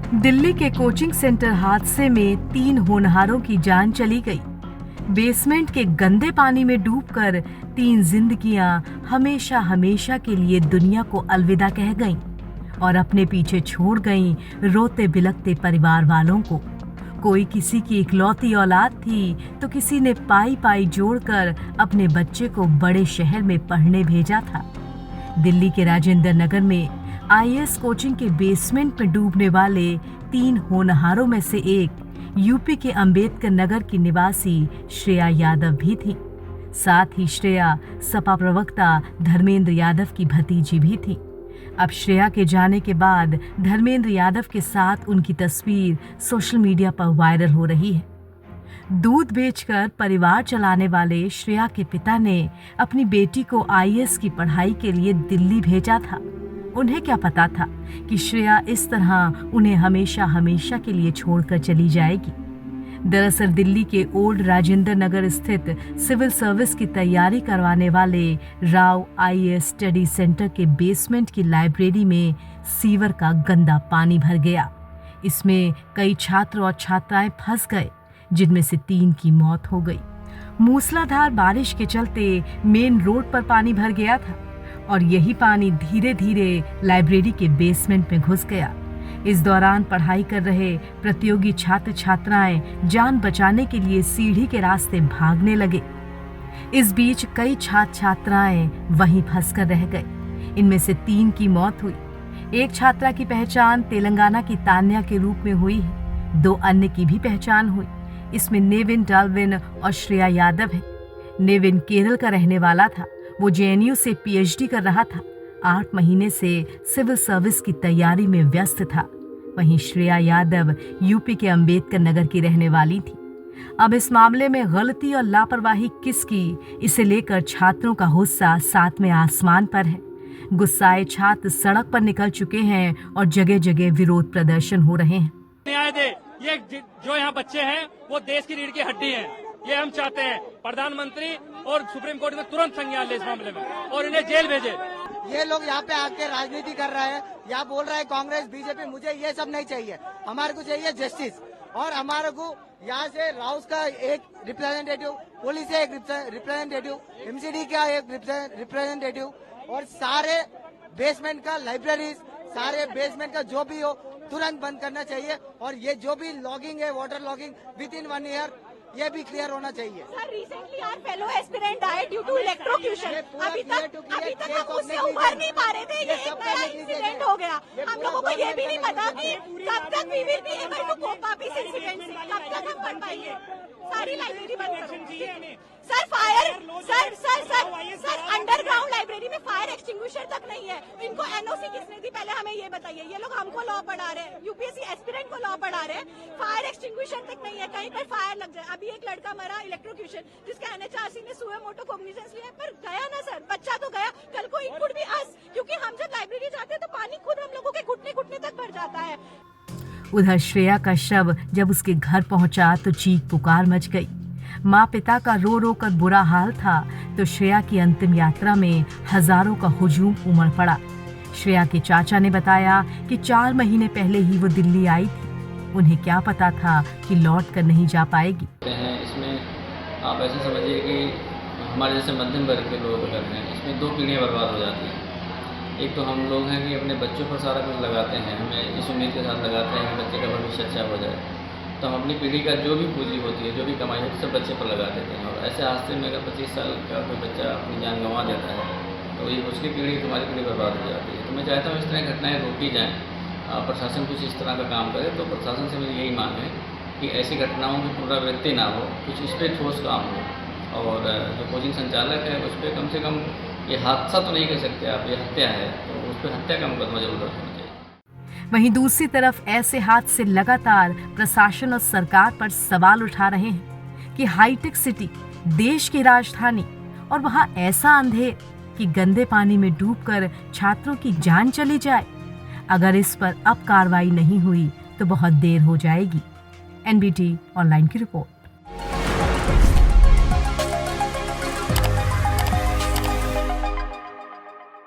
दिल्ली के coaching centre हादसे में 3 होनहारों की जान चली गई। बेसमेंट के गंदे पानी में डूबकर 3 जिंदगियां हमेशा हमेशा के लिए दुनिया को अलविदा कह गईं और अपने पीछे छोड़ गईं रोते बिलखते परिवार वालों को। कोई किसी की इकलौती औलाद थी तो किसी ने पाई पाई जोड़कर अपने बच्चे को बड़े शहर में पढ़ने भेजा था। दिल्ली के राजेंद्र नगर में आईएएस कोचिंग के बेसमेंट में डूबने वाले 3 होनहारों में से एक यूपी के अंबेडकर नगर की निवासी श्रेया यादव भी थी। साथ ही श्रेया सपा प्रवक्ता धर्मेंद्र यादव की भतीजी भी थी। अब श्रेया के जाने के बाद धर्मेंद्र यादव के साथ उनकी तस्वीर सोशल मीडिया पर वायरल हो रही है। दूध बेचकर परिवार चलाने वाले श्रेया के पिता ने अपनी बेटी को आईएएस की पढ़ाई के लिए दिल्ली भेजा था। उन्हें क्या पता था कि श्रेया इस तरह उन्हें हमेशा हमेशा के लिए छोड़कर चली जाएगी। दरअसल दिल्ली के ओल्ड राजेंद्र नगर स्थित सिविल सर्विस की तैयारी करवाने वाले राव आईएएस स्टडी सेंटर के बेसमेंट की लाइब्रेरी में सीवर का गंदा पानी भर गया। इसमें कई छात्र और छात्राएं फंस गए, जिनमें से 3 की मौत हो गई। मूसलाधार बारिश के चलते मेन रोड पर पानी भर गया था और यही पानी धीरे धीरे लाइब्रेरी के बेसमेंट में घुस गया। इस दौरान पढ़ाई कर रहे प्रतियोगी छात्र छात्राएं जान बचाने के लिए सीढ़ी के रास्ते भागने लगे। इस बीच कई छात्र छात्राएं वहीं फंसकर रह गए। इनमें से 3 की मौत हुई। एक छात्रा की पहचान तेलंगाना की तान्या के रूप में हुई है। 2 अन्य की भी पहचान हुई। इसमें नेविन डाल्विन और श्रेया यादव है। नेविन केरल का रहने वाला था। वो जेएनयू से पीएचडी कर रहा था। 8 महीने से सिविल सर्विस की तैयारी में व्यस्त था। वहीं श्रेया यादव यूपी के अंबेडकर नगर की रहने वाली थी। अब इस मामले में गलती और लापरवाही किसकी, इसे लेकर छात्रों का गुस्सा 7वें आसमान पर है। गुस्साए छात्र सड़क पर निकल चुके हैं और जगह जगह विरोध प्रदर्शन हो रहे हैं। न्याय दे, ये जो यहाँ बच्चे हैं वो देश की रीढ़ की हड्डी हैं। ये हम चाहते हैं प्रधानमंत्री और सुप्रीम कोर्ट में तुरंत संज्ञान ले इस मामले में और इन्हें जेल भेजे। ये लोग यहाँ पे आके राजनीति कर रहे हैं, यहाँ बोल रहे हैं कांग्रेस बीजेपी। मुझे ये सब नहीं चाहिए। हमारे को चाहिए जस्टिस और हमारे को यहाँ से राउस का एक रिप्रेजेंटेटिव, पुलिस का एक रिप्रेजेंटेटिव, एमसीडी का एक रिप्रेजेंटेटिव और सारे बेसमेंट का लाइब्रेरीज, सारे बेसमेंट का जो भी हो तुरंत बंद करना चाहिए। और ये जो भी लॉगिंग है, water logging within 1 year, ये भी क्लियर होना चाहिए। Sir recently our fellow aspirant died due to electrocution. अभी तक हम उससे उभर नहीं पा रहे थे। ये एक नया इंसिडेंट हो गया। हम लोगों को ये भी नहीं पता कि कब तक we will be able to cope up इस इंसिडेंट से, कब तक हम पढ़ पाएंगे। सारी लाइब्रेरी बंद करो। Sir fire, sir underground library में फायर एक्सटिंग्विशर तक नहीं है। इनको एनओसी किसने दी, पहले हमें ये बताइए। ये लोग हमको लॉ पढ़ा रहे हैं, यूपीएससी एस्पिरेंट को लॉ पढ़ा रहे हैं। फायर एक्सटिंग्विशर तक नहीं है, कहीं पर फायर लग जाए। अभी एक लड़का मरा इलेक्ट्रोक्यूशन, जिसका एनएचआरसी ने सुए मोटो कॉग्निजेंस लिया, पर गया ना सर, बच्चा तो गया। कल को इट कुड बी अस, क्योंकि हम जब लाइब्रेरी जाते हैं तो पानी खुद हम लोगों के घुटने तक भर जाता है। उधर श्रेया का शव जब उसके घर पहुंचा तो चीख पुकार मच गई। माँ पिता का रो रो कर बुरा हाल था तो श्रेया की अंतिम यात्रा में हजारों का हुजूम उमड़ पड़ा। श्रेया के चाचा ने बताया कि 4 महीने पहले ही वो दिल्ली आई थी। उन्हें क्या पता था कि लौट कर नहीं जा पाएगी। इसमें आप ऐसे समझिए कि हमारे जैसे मध्यम वर्ग के लोग अगर हैं, इसमें 2 पीढ़ियाँ बर्बाद हो जाती हैं। एक तो हम लोग हैं कि अपने बच्चों पर सारा कुछ लगाते हैं, हमें इस उम्मीद के साथ लगाते हैं कि बच्चे का भविष्य अच्छा हो जाए, तो हम अपनी पीढ़ी का जो भी पूंजी होती है, जो भी कमाई होती है, सब बच्चे पर लगा देते हैं। और ऐसे हादसे में अगर 25 साल का कोई बच्चा अपनी जान गंवा देता है तो ये उसकी पीढ़ी, तुम्हारी पीढ़ी बर्बाद हो जाती है। तो मैं चाहता हूँ इस तरह घटनाएँ रोकी जाएँ, प्रशासन कुछ इस तरह का काम करे। तो प्रशासन से मेरी यही मांग है कि ऐसी घटनाओं की पुनरावृत्ति ना हो, कुछ इस पर ठोस काम हो। और जो कोचिंग संचालक है उस पर कम से कम, ये हादसा तो नहीं कह सकते आप, ये हत्या है, तो उस पर हत्या का मुकदमा जरूर दर्ज होना चाहिए। वहीं दूसरी तरफ ऐसे हादसे लगातार प्रशासन और सरकार पर सवाल उठा रहे हैं कि हाईटेक सिटी, देश की राजधानी, और वहां ऐसा अंधेर कि गंदे पानी में डूबकर छात्रों की जान चली जाए। अगर इस पर अब कार्रवाई नहीं हुई तो बहुत देर हो जाएगी। एनबीटी ऑनलाइन की रिपोर्ट।